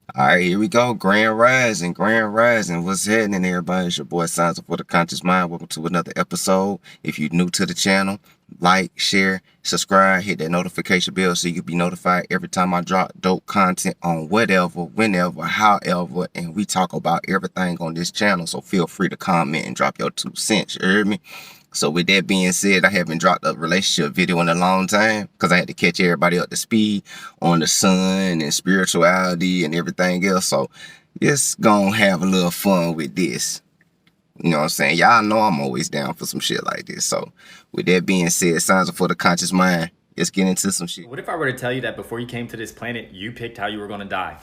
All right, here we go. Grand Rising, Grand Rising. What's happening, everybody? It's your boy Signs for the Conscious Mind. Welcome to another episode. If you're new to the channel, like, share, subscribe, hit that notification bell so you can be notified every time I drop dope content on whatever, whenever, however, and we talk about everything on this channel. So feel free to comment and drop your 2 cents. You heard me? So with that being said, I haven't dropped a relationship video in a long time because I had to catch everybody up to speed on the sun and spirituality and everything else. So just gonna have a little fun with this. You know what I'm saying? Y'all know I'm always down for some shit like this. So with that being said, signs are for the conscious mind. Let's get into some shit. What if I were to tell you that before you came to this planet, you picked how you were going to die?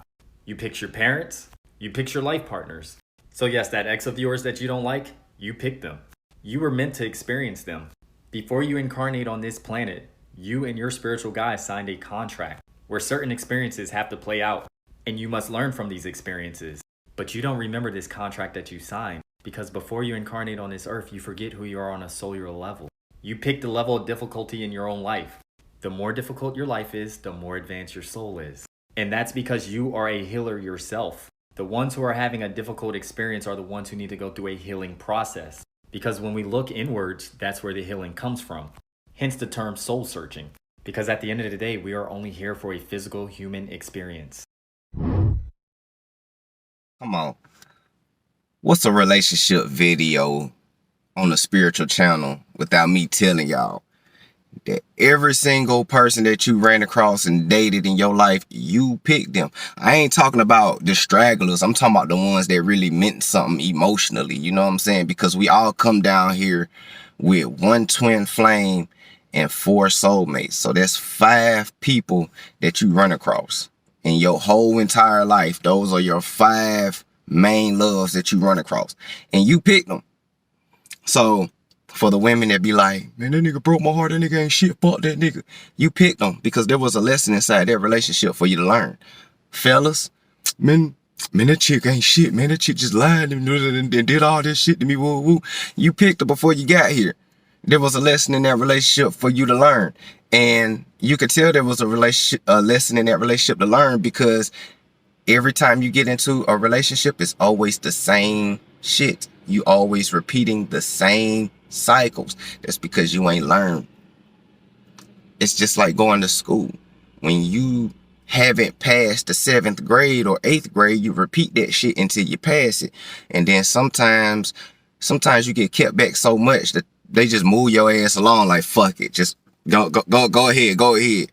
You picked your parents, you picked your life partners. So, yes, that ex of yours that you don't like, you picked them. You were meant to experience them. Before you incarnate on this planet, you and your spiritual guide signed a contract where certain experiences have to play out, and you must learn from these experiences. But you don't remember this contract that you signed because before you incarnate on this earth, you forget who you are on a cellular level. You pick the level of difficulty in your own life. The more difficult your life is, the more advanced your soul is. And that's because you are a healer yourself. The ones who are having a difficult experience are the ones who need to go through a healing process. Because when we look inwards, that's where the healing comes from. Hence the term soul searching. Because at the end of the day, we are only here for a physical human experience. Come on. What's a relationship video on a spiritual channel without me telling y'all that every single person that you ran across and dated in your life, you picked them? I ain't talking about the stragglers. I'm talking about the ones that really meant something emotionally. You know what I'm saying? Because we all come down here with one twin flame and 4 soulmates. So that's 5 people that you run across in your whole entire life. Those are your 5 main loves that you run across. And you picked them. So for the women that be like, man, that nigga broke my heart, that nigga ain't shit, fuck that nigga. You picked them because there was a lesson inside that relationship for you to learn. Fellas, man, that chick ain't shit, man. That chick just lied and did all this shit to me, woo woo. You picked her before you got here. There was a lesson in that relationship for you to learn. And you could tell there was a lesson in that relationship to learn because every time you get into a relationship, it's always the same shit. You always repeating the same cycles. That's because you ain't learned. It's just like going to school. When you haven't passed the 7th grade or 8th grade, you repeat that shit until you pass it. And then sometimes you get kept back so much that they just move your ass along like, fuck it. Just go ahead.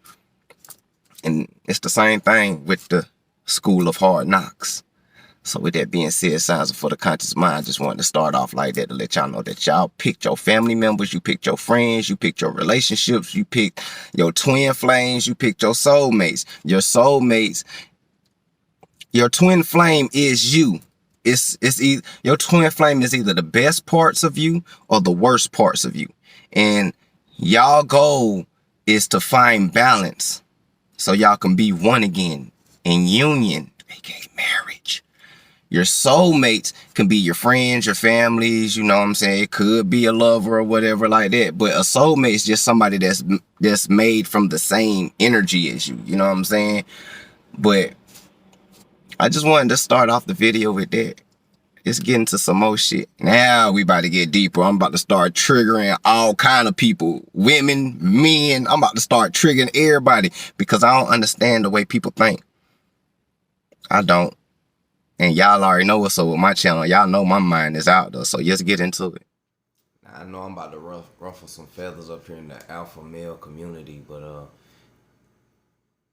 And it's the same thing with the school of hard knocks. So with that being said, signs for the conscious mind, I just wanted to start off like that to let y'all know that y'all picked your family members, you picked your friends, you picked your relationships, you picked your twin flames, you picked your soulmates. Your soulmates, your twin flame is you. Your twin flame is either the best parts of you or the worst parts of you. And y'all goal is to find balance so y'all can be one again in union, aka marriage. Your soulmates can be your friends, your families, you know what I'm saying? It could be a lover or whatever like that. But a soulmate is just somebody that's made from the same energy as you. You know what I'm saying? But I just wanted to start off the video with that. Let's get into some more shit. Now we about to get deeper. I'm about to start triggering all kind of people. Women, men. I'm about to start triggering everybody because I don't understand the way people think. I don't. And y'all already know what's up with my channel. Y'all know my mind is out though, so let's get into it. I know I'm about to ruffle some feathers up here in the alpha male community, but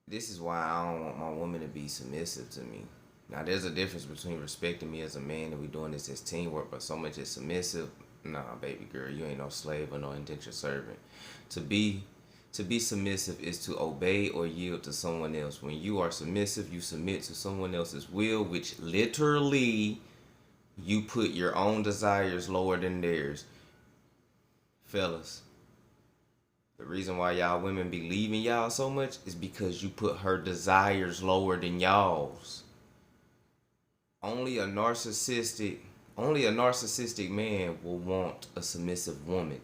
this is why I don't want my woman to be submissive to me. Now, there's a difference between respecting me as a man and we doing this as teamwork, but so much as submissive, nah, baby girl, you ain't no slave or no indentured servant. To be submissive is to obey or yield to someone else. When you are submissive, you submit to someone else's will, which literally you put your own desires lower than theirs. Fellas, the reason why y'all women be leaving y'all so much is because you put her desires lower than y'all's. Only a narcissistic man will want a submissive woman.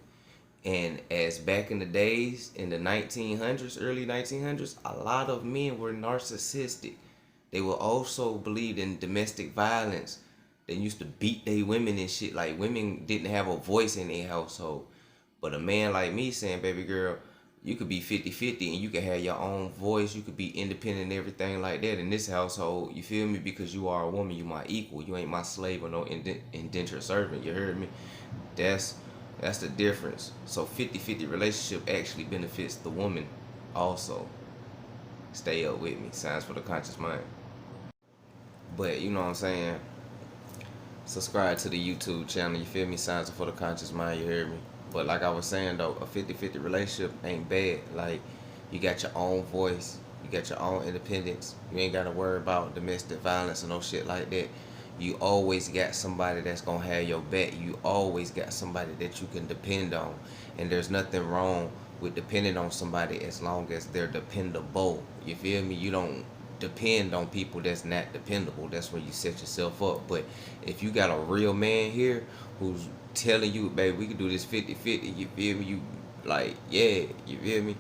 And as back in the days, in the 1900s, early 1900s, a lot of men were narcissistic. They will also believe in domestic violence. They used to beat their women and shit. Like, women didn't have a voice in their household. But a man like me saying, baby girl, you could be 50-50 and you can have your own voice. You could be independent and everything like that in this household. You feel me? Because you are a woman, you my equal. You ain't my slave or no indentured servant. You heard me? That's the difference. So 50-50 relationship actually benefits the woman also. Stay up with me. Signs for the conscious mind. But you know what I'm saying? Subscribe to the YouTube channel, you feel me? Signs for the conscious mind, you hear me? But like I was saying though, a 50-50 relationship ain't bad. Like, you got your own voice, you got your own independence. You ain't gotta worry about domestic violence or no shit like that. You always got somebody that's gonna have your back. You always got somebody that you can depend on. And there's nothing wrong with depending on somebody as long as they're dependable. You feel me? You don't depend on people that's not dependable. That's where you set yourself up. But if you got a real man here who's telling you, babe, we can do this 50-50, you feel me? You like, yeah, you feel me?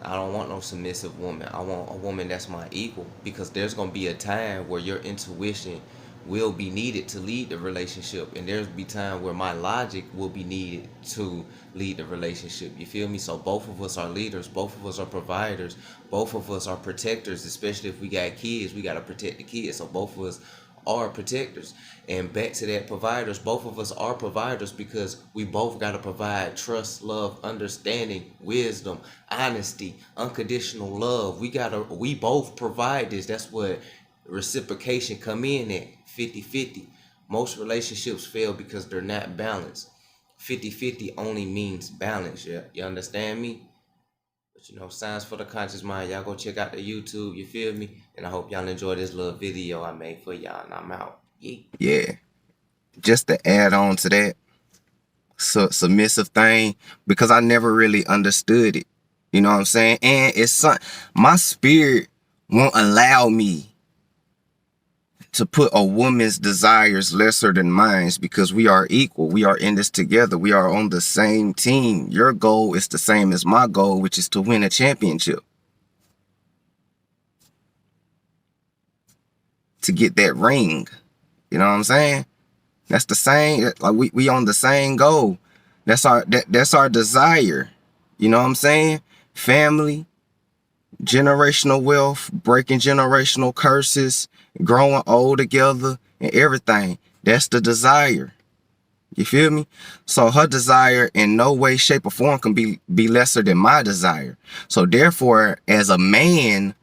I don't want no submissive woman. I want a woman that's my equal, because there's gonna be a time where your intuition will be needed to lead the relationship, and there's be time where my logic will be needed to lead the relationship. You feel me? So both of us are leaders, both of us are providers, both of us are protectors. Especially if we got kids, we got to protect the kids. So both of us are protectors. And back to that, providers, both of us are providers, because we both got to provide trust, love, understanding, wisdom, honesty, unconditional love. We both provide this. That's what reciprocation come in at. 50-50. Most relationships fail because they're not balanced. 50-50 only means balance. Yeah, you understand me? But you know, signs for the conscious mind. Y'all go check out the YouTube. You feel me? And I hope y'all enjoy this little video I made for y'all. And I'm out. Yeah. Just to add on to that submissive thing, because I never really understood it. You know what I'm saying? And it's my spirit won't allow me to put a woman's desires lesser than mine, because we are equal. We are in this together. We are on the same team. Your goal is the same as my goal, which is to win a championship. To get that ring. You know what I'm saying? That's the same. Like, we on the same goal. That's our desire. You know what I'm saying? Family, generational wealth, breaking generational curses, growing old together, and everything. That's the desire. You feel me? So her desire in no way, shape, or form can be lesser than my desire. So therefore, as a man,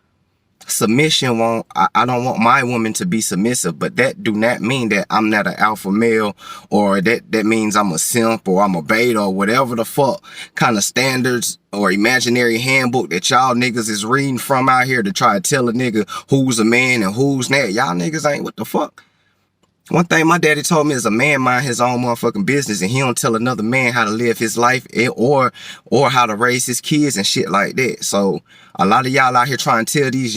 submission I don't want my woman to be submissive, but that do not mean that I'm not an alpha male, or that means I'm a simp or I'm a beta, or whatever the fuck kind of standards or imaginary handbook that y'all niggas is reading from out here to try to tell a nigga who's a man and who's not. Y'all niggas ain't, what the fuck? One thing my daddy told me is a man mind his own motherfucking business, and he don't tell another man how to live his life or how to raise his kids and shit like that. So a lot of y'all out here trying to tell these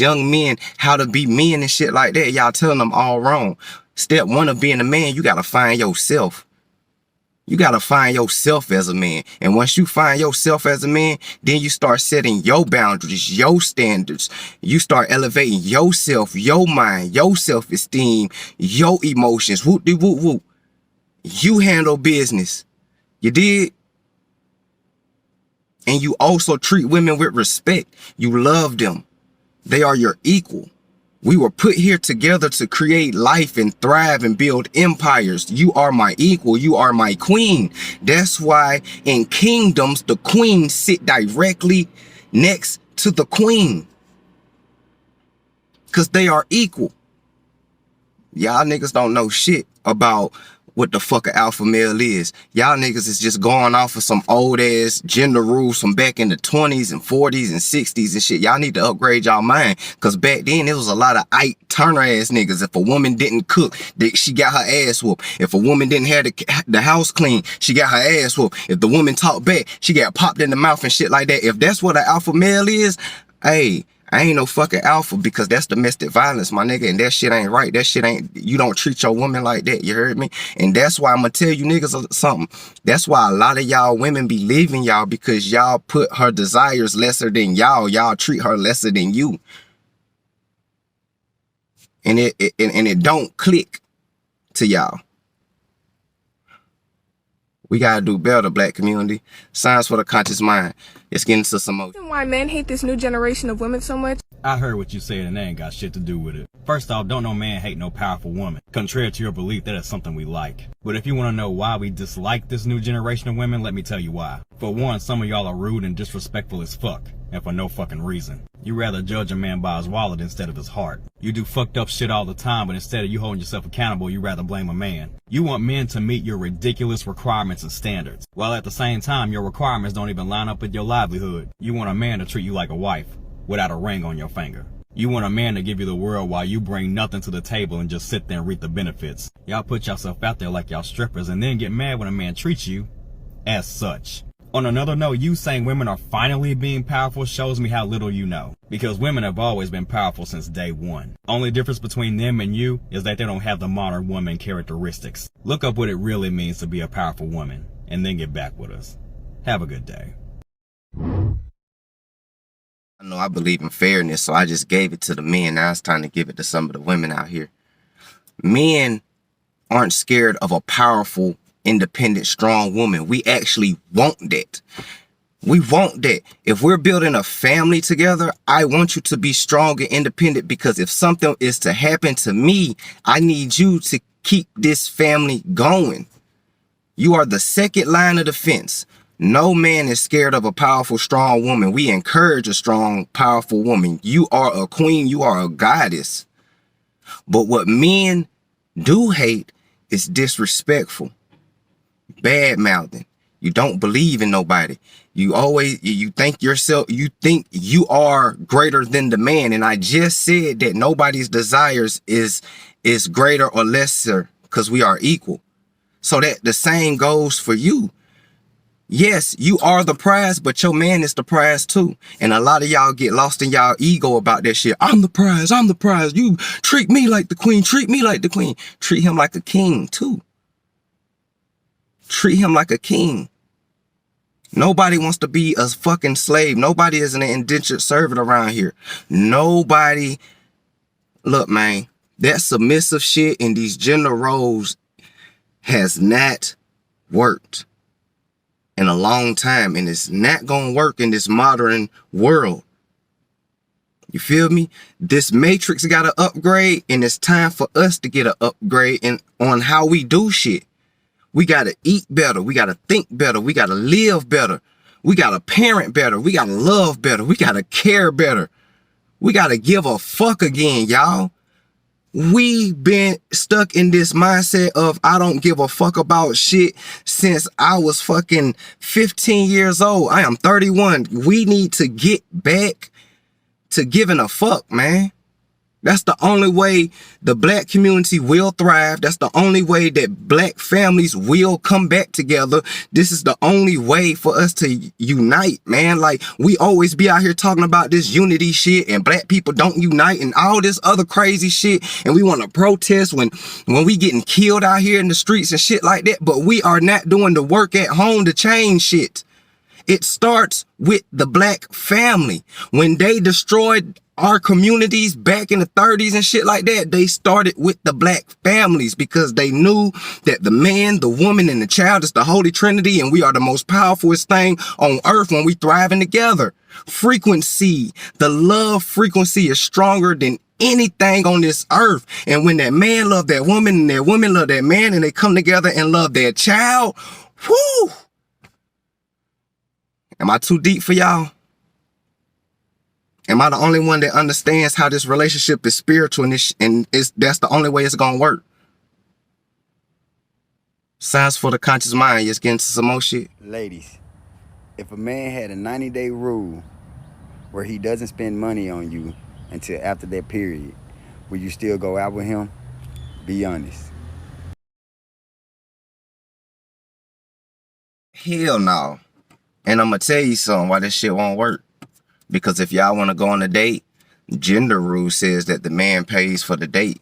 young men how to be men and shit like that. Y'all telling them all wrong. Step one of being a man, you gotta find yourself. You gotta find yourself as a man. And once you find yourself as a man, then you start setting your boundaries, your standards. You start elevating yourself, your mind, your self-esteem, your emotions. Whoop-de-whoop-whoop. You handle business. You did? And you also treat women with respect. You love them. They are your equal. We were put here together to create life and thrive and build empires. You are my equal. You are my queen. That's why in kingdoms, the queens sit directly next to the queen, because they are equal. Y'all niggas don't know shit about what the fuck an alpha male is. Y'all niggas is just going off of some old ass gender rules from back in the 20s and 40s and 60s and shit. Y'all need to upgrade y'all mind, because back then it was a lot of Ike Turner ass niggas. If a woman didn't cook, she got her ass whooped. If a woman didn't have the house clean, she got her ass whooped. If the woman talked back, she got popped in the mouth and shit like that. If that's what an alpha male is, hey, I ain't no fucking alpha, because that's domestic violence, my nigga, and that shit ain't right. That shit ain't, you don't treat your woman like that, you heard me? And that's why I'm gonna tell you niggas something. That's why a lot of y'all women be leaving y'all, because y'all put her desires lesser than y'all. Y'all treat her lesser than you. and it don't click to y'all. We gotta do better, black community. Science for the conscious mind. Let's get into some more. Why men hate this new generation of women so much? I heard what you said and that ain't got shit to do with it. First off, don't no man hate no powerful woman. Contrary to your belief, that is something we like. But if you want to know why we dislike this new generation of women, let me tell you why. For one, some of y'all are rude and disrespectful as fuck, and for no fucking reason. You rather judge a man by his wallet instead of his heart. You do fucked up shit all the time, but instead of you holding yourself accountable, you rather blame a man. You want men to meet your ridiculous requirements and standards, while at the same time your requirements don't even line up with your livelihood. You want a man to treat you like a wife, without a ring on your finger. You want a man to give you the world while you bring nothing to the table and just sit there and reap the benefits. Y'all put yourself out there like y'all strippers and then get mad when a man treats you as such. On another note, you saying women are finally being powerful shows me how little you know. Because women have always been powerful since day one. Only difference between them and you is that they don't have the modern woman characteristics. Look up what it really means to be a powerful woman and then get back with us. Have a good day. I know I believe in fairness, so I just gave it to the men. Now it's time to give it to some of the women out here. Men aren't scared of a powerful, independent, strong woman. We actually want that. We want that. If we're building a family together, I want you to be strong and independent, because if something is to happen to me, I need you to keep this family going. You are the second line of defense. No man is scared of a powerful, strong woman. We encourage a strong, powerful woman. You are a queen. You are a goddess. But what men do hate is disrespectful, bad mouthing. You don't believe in nobody. You think you are greater than the man. And I just said that nobody's desires is greater or lesser, because we are equal. So that the same goes for you. Yes, you are the prize, but your man is the prize too. And a lot of y'all get lost in y'all ego about that shit. I'm the prize. I'm the prize. You treat me like the queen. Treat me like the queen. Treat him like a king too. Treat him like a king. Nobody wants to be a fucking slave. Nobody is an indentured servant around here. Nobody. Look, man, that submissive shit in these gender roles has not worked in a long time, and it's not gonna work in this modern world. You feel me? This matrix got to upgrade, and it's time for us to get an upgrade on how we do shit. We got to eat better. We got to think better. We got to live better. We got to parent better. We got to love better. We got to care better. We got to give a fuck again, y'all. We've been stuck in this mindset of I don't give a fuck about shit since I was fucking 15 years old. I am 31. We need to get back to giving a fuck, man. That's the only way the black community will thrive. That's the only way that black families will come back together. This is the only way for us to unite, man. Like, we always be out here talking about this unity shit and black people don't unite and all this other crazy shit. And we want to protest when we getting killed out here in the streets and shit like that. But we are not doing the work at home to change shit. It starts with the black family. When they destroyed our communities back in the 30s and shit like that, they started with the black families, because they knew that the man, the woman, and the child is the Holy Trinity, and we are the most powerfulest thing on earth when we thriving together. Frequency, the love frequency is stronger than anything on this earth. And when that man love that woman and that woman love that man, and they come together and love their child, whoo! Am I too deep for y'all? Am I the only one that understands how this relationship is spiritual and that's the only way it's gonna work? Science for the conscious mind. Let's get into some more shit. Ladies, if a man had a 90-day rule where he doesn't spend money on you until after that period, will you still go out with him? Be honest. Hell no. And I'm gonna tell you something why this shit won't work. Because if y'all want to go on a date, gender rule says that the man pays for the date.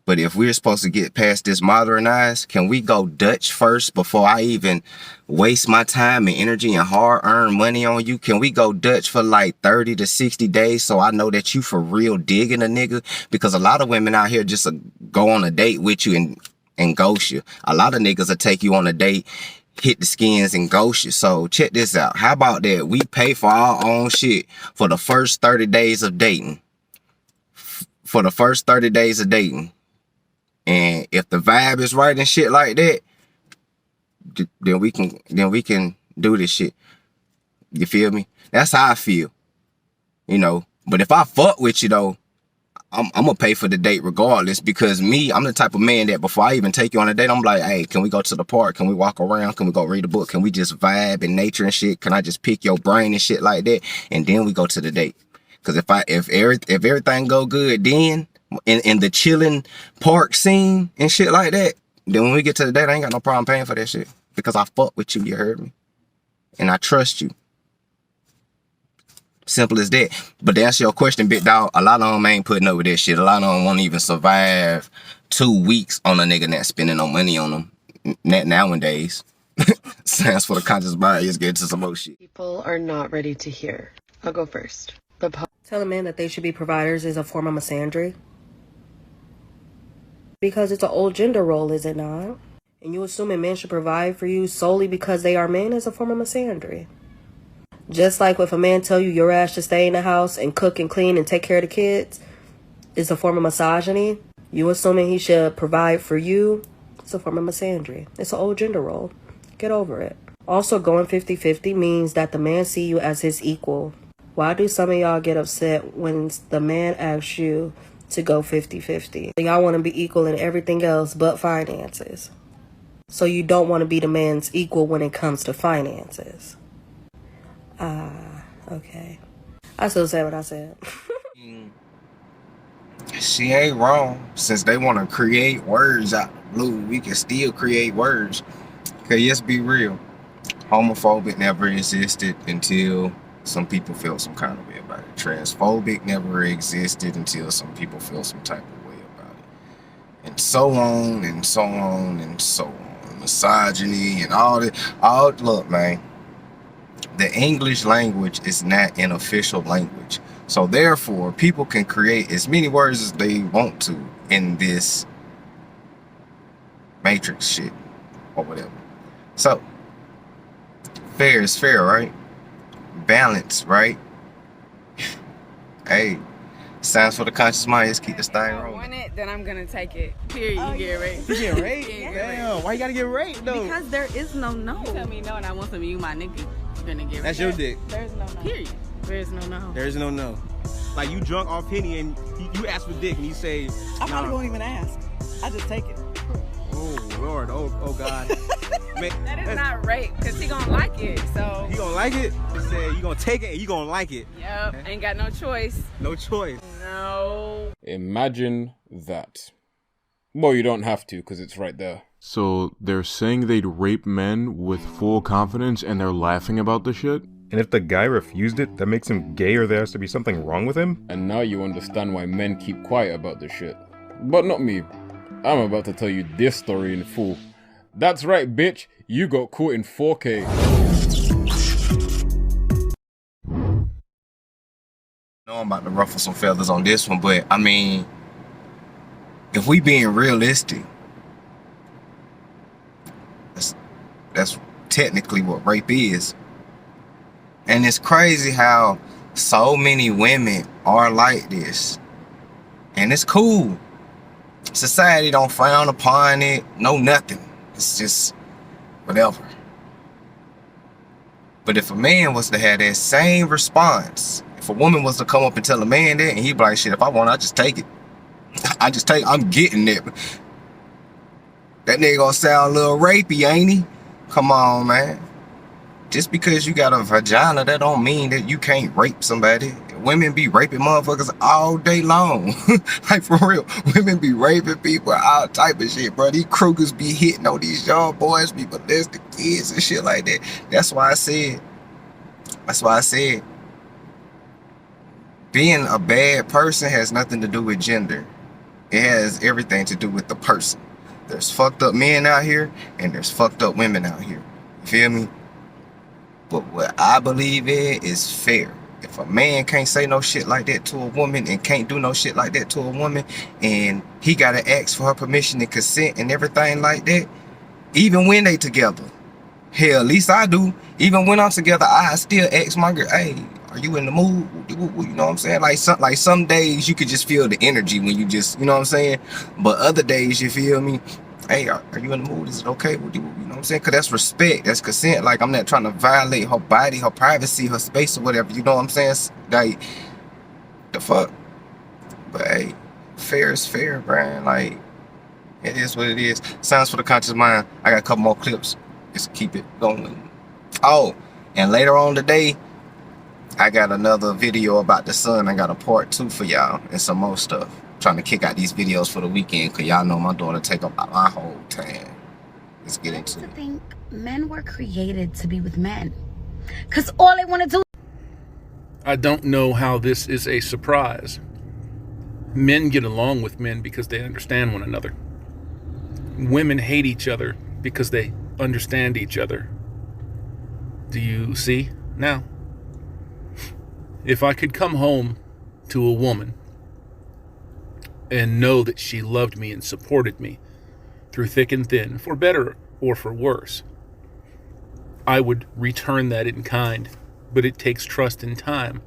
But if we're supposed to get past this modernized, can we go Dutch first before I even waste my time and energy and hard-earned money on you? Can we go Dutch for like 30 to 60 days so I know that you for real digging a nigga? Because a lot of women out here just go on a date with you and ghost you. A lot of niggas will take you on a date, hit the skins, and ghost you. So check this out. How about that? We pay for our own shit for the first 30 days of dating. For the first 30 days of dating. And if the vibe is right and shit like that, then we can do this shit. You feel me? That's how I feel. You know, but if I fuck with you though, I'm gonna pay for the date regardless, because I'm the type of man that before I even take you on a date, I'm like, hey, can we go to the park? Can we walk around? Can we go read a book? Can we just vibe in nature and shit? Can I just pick your brain and shit like that? And then we go to the date. Cause if everything go good, then in the chilling park scene and shit like that, then when we get to the date, I ain't got no problem paying for that shit. Because I fuck with you, you heard me? And I trust you. Simple as that. But to answer your question, big dog, a lot of them ain't putting up with that shit. A lot of them won't even survive 2 weeks on a nigga not spending no money on them. Not nowadays. Stands for the conscious mind. Let's get into some more shit. People are not ready to hear. I'll go first. Telling men that they should be providers is a form of misandry. Because it's an old gender role, is it not? And you assuming men should provide for you solely because they are men is a form of misandry. Just like if a man tell you your ass should stay in the house and cook and clean and take care of the kids, it's a form of misogyny. You assuming he should provide for you, it's a form of misandry. It's an old gender role. Get over it. Also, going 50-50 means that the man see you as his equal. Why do some of y'all get upset when the man asks you to go 50-50? Y'all want to be equal in everything else but finances. So you don't want to be the man's equal when it comes to finances. Okay. I still say what I said. She ain't wrong. Since they want to create words out of the blue, we can still create words. Okay, let's be real. Homophobic never existed until some people felt some kind of way about it. Transphobic never existed until some people felt some type of way about it. And so on and so on and so on. Misogyny and all that. Look, man. The English language is not an official language. So therefore, people can create as many words as they want to in this matrix shit or whatever. So, fair is fair, right? Balance, right? Hey, signs for the conscious mind. Let's keep this thing If I rolling. want it, then I'm gonna take it. Period. You get raped. You get raped? Yeah, Damn, why you gotta get raped though? Because there is no no. You tell me no and I want some of you, my nigga. You're gonna get raped. That's your dick. There's no no. Period. There's no no. There's no no. Like you drunk off Henny and you ask for dick and you say, I probably nah. won't even ask. I just take it. Oh Lord, oh God. Man, That is not rape, because he gonna like it. So, you gonna like it? They said you gonna take it and you gonna like it. yep, ain't got no choice. No choice. No. Imagine that. Well, you don't have to, because it's right there. So they're saying they'd rape men with full confidence and they're laughing about the shit? And if the guy refused it, that makes him gay or there has to be something wrong with him? And now you understand why men keep quiet about this shit. But not me. I'm about to tell you this story in full. That's right, bitch. You got caught in 4K. I know I'm about to ruffle some feathers on this one, but I mean, if we being realistic, that's technically what rape is. And it's crazy how so many women are like this. And it's cool. Society don't frown upon it, no nothing. It's just whatever. But if a man was to have that same response, if a woman was to come up and tell a man that, and he'd be like, shit, if I want, I just take it. I'm getting it. That nigga gonna sound a little rapey, ain't he? Come on, man. Just because you got a vagina, that don't mean that you can't rape somebody. Women be raping motherfuckers all day long. Like, for real. Women be raping people, all type of shit, bro. These Krugers be hitting on these young boys, be molesting kids and shit like that. That's why I said, being a bad person has nothing to do with gender. It has everything to do with the person. There's fucked up men out here and there's fucked up women out here. You feel me? But what I believe in is fair. If a man can't say no shit like that to a woman and can't do no shit like that to a woman, and he gotta ask for her permission and consent and everything like that, even when they together, hell, at least I do. Even when I'm together, I still ask my girl, hey, are you in the mood? You know what I'm saying? Like some days you could just feel the energy when you just, you know what I'm saying? But other days, you feel me? Hey, are you in the mood? Is it okay with you? You know what I'm saying? Because that's respect. That's consent. Like, I'm not trying to violate her body, her privacy, her space, or whatever. You know what I'm saying? Like, the fuck? But, hey, fair is fair, Brian. Like, it is what it is. Sounds for the conscious mind. I got a couple more clips. Just keep it going. Oh, and later on today, I got another video about the sun. I got a part 2 for y'all and some more stuff. Trying to kick out these videos for the weekend because y'all know my daughter take up my whole time. Let's get into it. I think men were created to be with men because all they want to do. I don't know how this is a surprise. Men get along with men because they understand one another. Women hate each other because they understand each other. Do you see now? If I could come home to a woman and know that she loved me and supported me through thick and thin, for better or for worse, I would return that in kind, but it takes trust and time.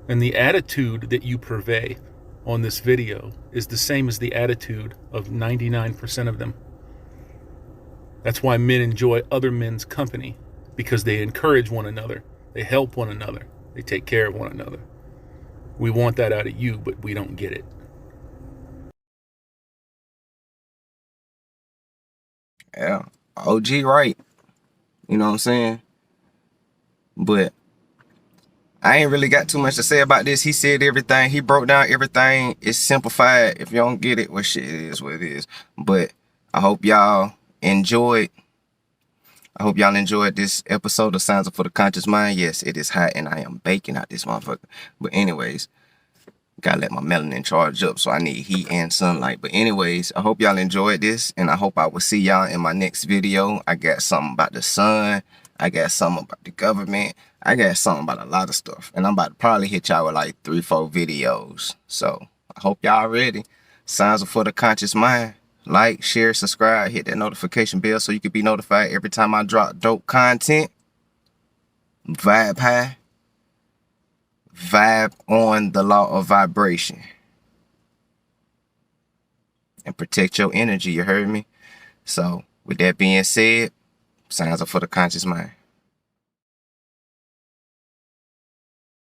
And the attitude that you purvey on this video is the same as the attitude of 99% of them. That's why men enjoy other men's company, because they encourage one another, they help one another, they take care of one another. We want that out of you, but we don't get it. Yeah, OG right. You know what I'm saying? But I ain't really got too much to say about this. He said everything. He broke down everything. It's simplified. If you don't get it, well, shit, it is what it is. But I hope y'all enjoyed. I hope y'all enjoyed this episode of Signs for the Conscious Mind. Yes, it is hot and I am baking out this motherfucker. But anyways, gotta let my melanin charge up, so I need heat and sunlight. But anyways, I hope y'all enjoyed this, and I hope I will see y'all in my next video. I got something about the sun. I got something about the government. I got something about a lot of stuff. And I'm about to probably hit y'all with like 3-4 videos. So I hope y'all ready. Signs for the Conscious Mind. Like, share, subscribe, hit that notification bell so you can be notified every time I drop dope content. Vibe high. Vibe on the law of vibration. And protect your energy, you heard me? So, with that being said, Signs for the Conscious Mind.